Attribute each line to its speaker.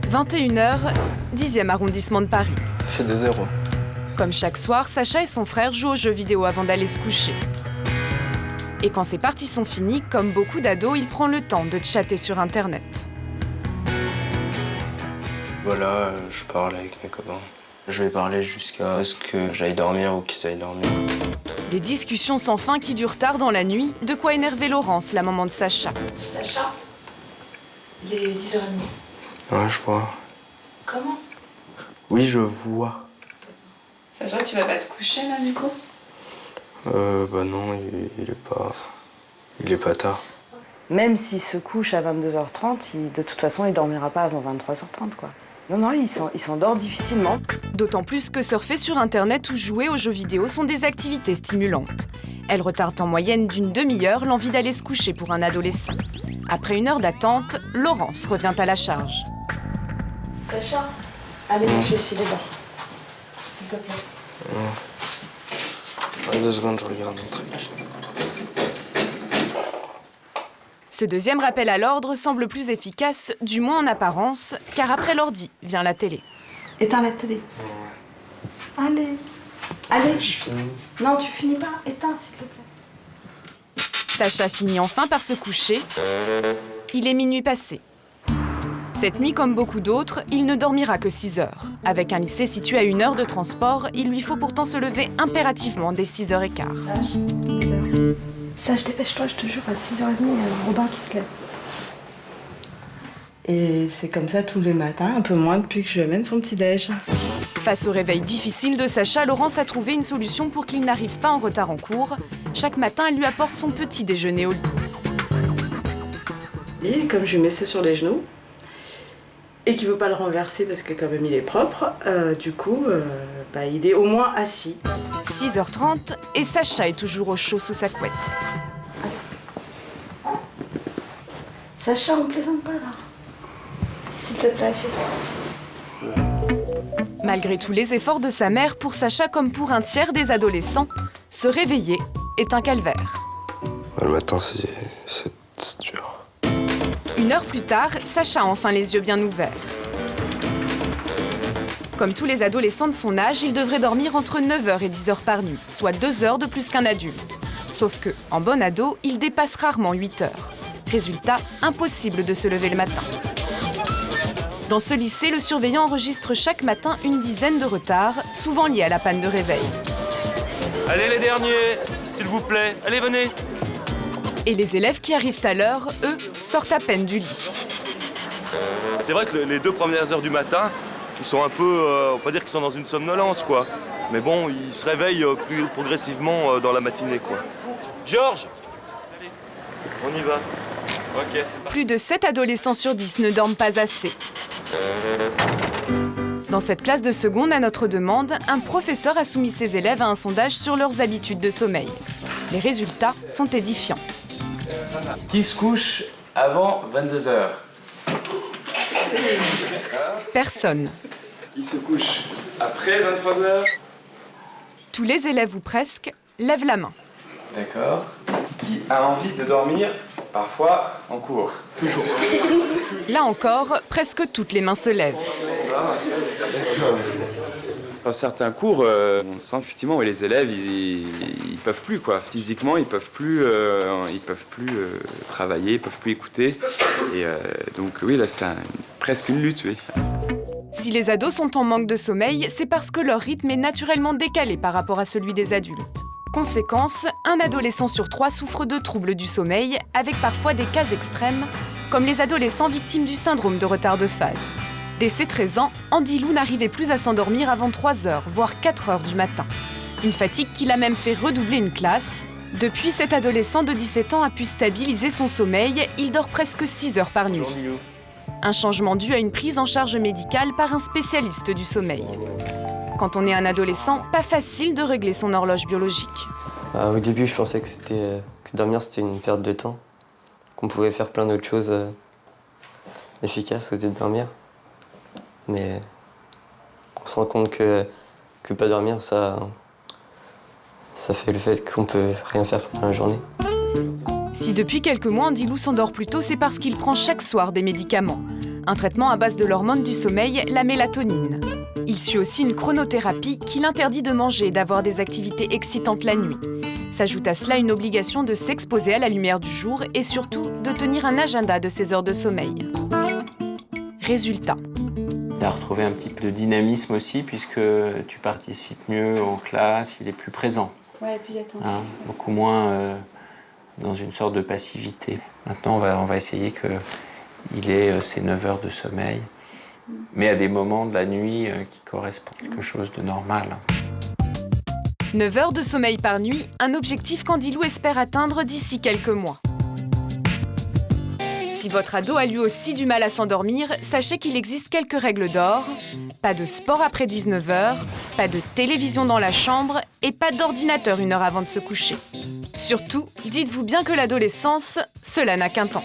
Speaker 1: 21h, 10e arrondissement de Paris.
Speaker 2: Ça fait 2-0.
Speaker 1: Comme chaque soir, Sacha et son frère jouent aux jeux vidéo avant d'aller se coucher. Et quand ces parties sont finies, comme beaucoup d'ados, il prend le temps de chatter sur Internet.
Speaker 2: Voilà, je parle avec mes copains. Je vais parler jusqu'à ce que j'aille dormir ou qu'ils aillent dormir.
Speaker 1: Des discussions sans fin qui durent tard dans la nuit, de quoi énerver Laurence, la maman de Sacha.
Speaker 3: Sacha, il est 10h30.
Speaker 2: Ouais, je vois.
Speaker 3: Comment?
Speaker 2: Oui, je vois.
Speaker 3: Sacha, tu vas pas te coucher là du coup?
Speaker 2: Bah non, il est pas tard.
Speaker 4: Même s'il se couche à 22h30, de toute façon, il dormira pas avant 23h30, quoi. Non, il s'endort difficilement.
Speaker 1: D'autant plus que surfer sur Internet ou jouer aux jeux vidéo sont des activités stimulantes. Elles retardent en moyenne d'une demi-heure l'envie d'aller se coucher pour un adolescent. Après une heure d'attente, Laurence revient à la charge.
Speaker 3: Sacha, allez manger ici d'abord. S'il te plaît.
Speaker 2: Ouais, 2 secondes, je regarde un truc.
Speaker 1: Ce deuxième rappel à l'ordre semble plus efficace, du moins en apparence, car après l'ordi vient la télé.
Speaker 3: Éteins la télé. Allez. Allez.
Speaker 2: Je finis.
Speaker 3: Non, tu finis pas. Éteins, s'il te plaît.
Speaker 1: Sacha finit enfin par se coucher. Il est minuit passé. Cette nuit, comme beaucoup d'autres, il ne dormira que 6 heures. Avec un lycée situé à 1 heure de transport, il lui faut pourtant se lever impérativement dès 6h15.
Speaker 3: Sage, dépêche-toi, je te jure, à 6h30, il y a Robin qui se lève.
Speaker 4: Et c'est comme ça tous les matins, un peu moins depuis que je lui amène son petit-déj.
Speaker 1: Face au réveil difficile de Sacha, Laurence a trouvé une solution pour qu'il n'arrive pas en retard en cours. Chaque matin, elle lui apporte son petit déjeuner au lit.
Speaker 4: Et comme je lui mets ça sur les genoux, et qu'il ne veut pas le renverser parce que quand même il est propre, du coup, il est au moins assis.
Speaker 1: 6h30 et Sacha est toujours au chaud sous sa couette.
Speaker 3: Sacha, on plaisante pas là. S'il te plaît, assieds-toi.
Speaker 1: Malgré tous les efforts de sa mère, pour Sacha comme pour un tiers des adolescents, se réveiller est un calvaire.
Speaker 2: Le matin, c'est dur.
Speaker 1: 1 heure plus tard, Sacha a enfin les yeux bien ouverts. Comme tous les adolescents de son âge, il devrait dormir entre 9h et 10h par nuit, soit 2 heures de plus qu'un adulte. Sauf que, en bon ado, il dépasse rarement 8 heures. Résultat, impossible de se lever le matin. Dans ce lycée, le surveillant enregistre chaque matin une dizaine de retards, souvent liés à la panne de réveil.
Speaker 5: Allez les derniers, s'il vous plaît, allez venez.
Speaker 1: Et les élèves qui arrivent à l'heure, eux, sortent à peine du lit.
Speaker 5: C'est vrai que les 2 premières heures du matin, ils sont un peu, on va pas dire qu'ils sont dans une somnolence, quoi. Mais bon, ils se réveillent plus progressivement dans la matinée, quoi. Georges, allez, on y va. Ok, c'est parti.
Speaker 1: Plus de 7 adolescents sur 10 ne dorment pas assez. Dans cette classe de seconde, à notre demande, un professeur a soumis ses élèves à un sondage sur leurs habitudes de sommeil. Les résultats sont édifiants.
Speaker 6: Qui se couche avant 22h?
Speaker 1: Personne.
Speaker 6: Qui se couche après 23h?
Speaker 1: Tous les élèves ou presque lèvent la main.
Speaker 6: D'accord. Qui a envie de dormir parfois en cours? Toujours.
Speaker 1: Là encore, presque toutes les mains se lèvent.
Speaker 6: Dans certains cours, on sent effectivement que les élèves, ils peuvent plus, quoi. Physiquement, ils peuvent plus travailler, ils peuvent plus écouter. Et donc oui, là, c'est presque une lutte, oui.
Speaker 1: Si les ados sont en manque de sommeil, c'est parce que leur rythme est naturellement décalé par rapport à celui des adultes. Conséquence, un adolescent sur 3 souffre de troubles du sommeil, avec parfois des cas extrêmes, comme les adolescents victimes du syndrome de retard de phase. Dès ses 13 ans, Andy Lou n'arrivait plus à s'endormir avant 3 heures, voire 4 heures du matin. Une fatigue qui l'a même fait redoubler une classe. Depuis, cet adolescent de 17 ans a pu stabiliser son sommeil, il dort presque 6 heures par nuit. Un changement dû à une prise en charge médicale par un spécialiste du sommeil. Quand on est un adolescent, pas facile de régler son horloge biologique.
Speaker 7: Au début, je pensais que dormir, c'était une perte de temps, qu'on pouvait faire plein d'autres choses efficaces au lieu de dormir. Mais on se rend compte que pas dormir, ça fait le fait qu'on peut rien faire pendant la journée.
Speaker 1: Si depuis quelques mois, Andy Lou s'endort plus tôt, c'est parce qu'il prend chaque soir des médicaments. un traitement à base de l'hormone du sommeil, la mélatonine. Il suit aussi une chronothérapie qui l'interdit de manger et d'avoir des activités excitantes la nuit. S'ajoute à cela une obligation de s'exposer à la lumière du jour et surtout de tenir un agenda de ses heures de sommeil. Résultat.
Speaker 8: Il a retrouvé un petit peu de dynamisme aussi, puisque tu participes mieux en classe, il est plus présent.
Speaker 3: Ouais, plus attentif.
Speaker 8: Hein, beaucoup moins dans une sorte de passivité. Maintenant, on va essayer qu'il ait ses 9 heures de sommeil, mais à des moments de la nuit qui correspondent à quelque chose de normal.
Speaker 1: 9 heures de sommeil par nuit, un objectif qu'Andilou espère atteindre d'ici quelques mois. Si votre ado a lui aussi du mal à s'endormir, sachez qu'il existe quelques règles d'or. Pas de sport après 19 heures, pas de télévision dans la chambre et pas d'ordinateur 1 heure avant de se coucher. Surtout, dites-vous bien que l'adolescence, cela n'a qu'un temps.